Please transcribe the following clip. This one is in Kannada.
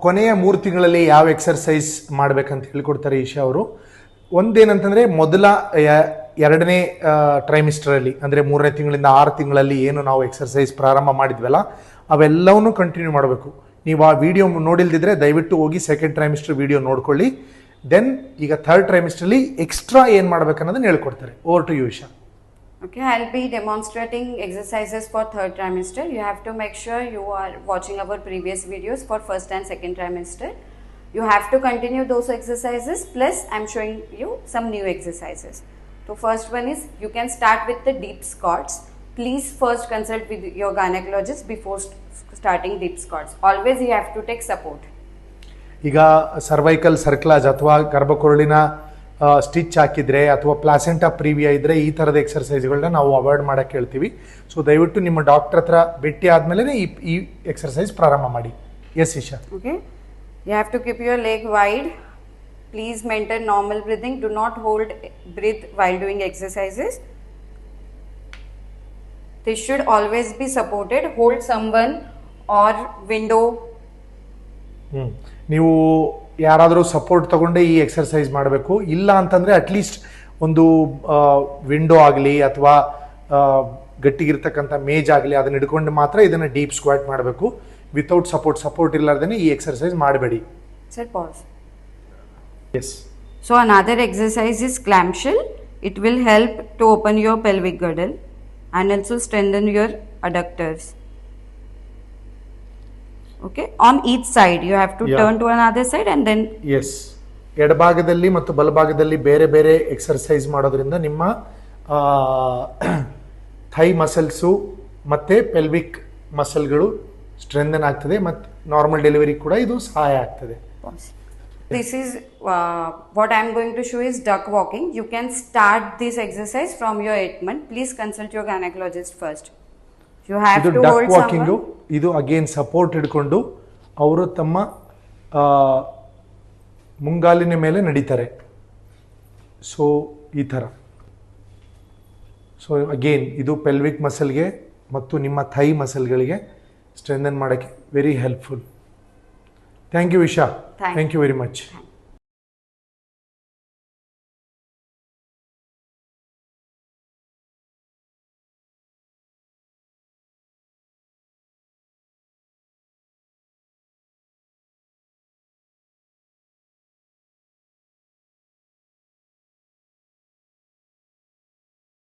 ಕೊನೆಯ 3 ತಿಂಗಳಲ್ಲಿ ಯಾವ ಎಕ್ಸರ್ಸೈಸ್ ಮಾಡಬೇಕಂತ ಹೇಳಿಕೊಡ್ತಾರೆ ಈಶಾ ಅವರು. ಒಂದೇನಂತಂದರೆ ಮೊದಲ 2ನೇ ಟ್ರೈಮಿಸ್ಟರಲ್ಲಿ ಅಂದರೆ 3ನೇ ತಿಂಗಳಿಂದ 6 ತಿಂಗಳಲ್ಲಿ ಏನು ನಾವು ಎಕ್ಸರ್ಸೈಸ್ ಪ್ರಾರಂಭ ಮಾಡಿದ್ವಲ್ಲ ಅವೆಲ್ಲವನ್ನೂ ಕಂಟಿನ್ಯೂ ಮಾಡಬೇಕು. ನೀವು ಆ ವಿಡಿಯೋ ನೋಡಿಲ್ದಿದ್ರೆ ದಯವಿಟ್ಟು ಹೋಗಿ 2nd ಟ್ರೈಮಿಸ್ಟರ್ ವಿಡಿಯೋ ನೋಡ್ಕೊಳ್ಳಿ. ದೆನ್ ಈಗ 3rd ಟ್ರೈಮಿಸ್ಟರ್ಲಿ ಎಕ್ಸ್ಟ್ರಾ ಏನು ಮಾಡಬೇಕನ್ನೋದನ್ನ ಹೇಳ್ಕೊಡ್ತಾರೆ. Over to you Isha. Okay, I'll be demonstrating exercises for 3rd trimester. You have to make sure you are watching our previous videos for 1st and 2nd trimester. You have to continue those exercises, plus I'm showing you some new exercises. So first one is, you can start with the deep squats. Please first consult with your gynecologist before starting deep squats. Always you have to take support. ಈಗ ಸರ್ವೈಕಲ್ ಸರ್ಕ್ಲಾಜ್ ಅಥವಾ ಗರ್ಭಕರುಳಿನ ಸ್ಟಿಚ್ ಹಾಕಿದ್ರೆ ಅಥವಾ ಪ್ಲಾಸೆಂಟಾ ಪ್ರೀವಿಯಾ ಇದ್ದರೆ ಈ ಥರದ ಎಕ್ಸರ್ಸೈಸ್ಗಳನ್ನ ನಾವು ಅವಾಯ್ಡ್ ಮಾಡೋಕ್ಕೆ ಹೇಳ್ತೀವಿ. ಸೊ ದಯವಿಟ್ಟು ನಿಮ್ಮ ಡಾಕ್ಟರ್ ಹತ್ರ ಭೇಟಿ ಆದಮೇಲೆ ಈ ಎಕ್ಸರ್ಸೈಸ್ ಪ್ರಾರಂಭ ಮಾಡಿ. Yes Isha. Okay, you have to keep your leg wide. Please maintain normal breathing. Do not hold breath while doing exercises. This should always be supported. Hold someone or window. ನೀವು ಯಾರಾದರೂ ಸಪೋರ್ಟ್ ತಗೊಂಡೆ ಈ ಎಕ್ಸರ್ಸೈಸ್ ಮಾಡಬೇಕು. ಇಲ್ಲ ಅಂತಂದರೆ ಅಟ್ಲೀಸ್ಟ್ ಒಂದು ವಿಂಡೋ ಆಗಲಿ ಅಥವಾ ಗಟ್ಟಿಗಿರ್ತಕ್ಕಂಥ ಮೇಜ್ ಆಗಲಿ ಅದನ್ನ ಹಿಡ್ಕೊಂಡು ಮಾತ್ರ ಇದನ್ನು ಡೀಪ್ ಸ್ಕ್ವಾಟ್ ಮಾಡಬೇಕು. ವಿತೌಟ್ ಸಪೋರ್ಟ್ ಇಲ್ಲಾರ್ದೇ ಈ ಎಕ್ಸರ್ಸೈಸ್ ಮಾಡಬೇಡಿ. Sir, pause. Yes. So another exercise is clamshell. It will help to open your pelvic girdle and also strengthen your adductors. Okay, on each side you have to turn to another side and then yes, ಎಡಭಾಗದಲ್ಲಿ ಮತ್ತು ಬಲಭಾಗದಲ್ಲಿ ಬೇರೆ ಬೇರೆ ಎಕ್ಸರ್ಸೈಸ್ ಮಾಡೋದ್ರಿಂದ ನಿಮ್ಮ ಥೈ ಮಸಲ್ಸು ಮತ್ತು ಪೆಲ್ವಿಕ್ ಮಸಲ್ಗಳು ಸ್ಟ್ರೆಂಥನ್ ಆಗ್ತದೆ ಮತ್ತು ನಾರ್ಮಲ್ ಡೆಲಿವರಿ ಕೂಡ ಇದು ಸಹಾಯ ಆಗ್ತದೆ. This is what I am going to show is duck walking. You can start this exercise from your 8th month. Please consult your gynecologist first. You have to hold someone. ಇದು ಅಗೇನ್ ಸಪೋರ್ಟ್ ಹಿಡ್ಕೊಂಡು ಅವರು ತಮ್ಮ ಮುಂಗಾಲಿನ ಮೇಲೆ ನಡೀತಾರೆ. ಸೊ ಈ ಥರ. ಸೊ ಅಗೇನ್ ಇದು ಪೆಲ್ವಿಕ್ ಮಸಲ್ಗೆ ಮತ್ತು ನಿಮ್ಮ ಥೈ ಮಸಲ್ಗಳಿಗೆ ಸ್ಟ್ರೆಂಥನ್ ಮಾಡೋಕ್ಕೆ very helpful. Thank you Isha. Thank you very much.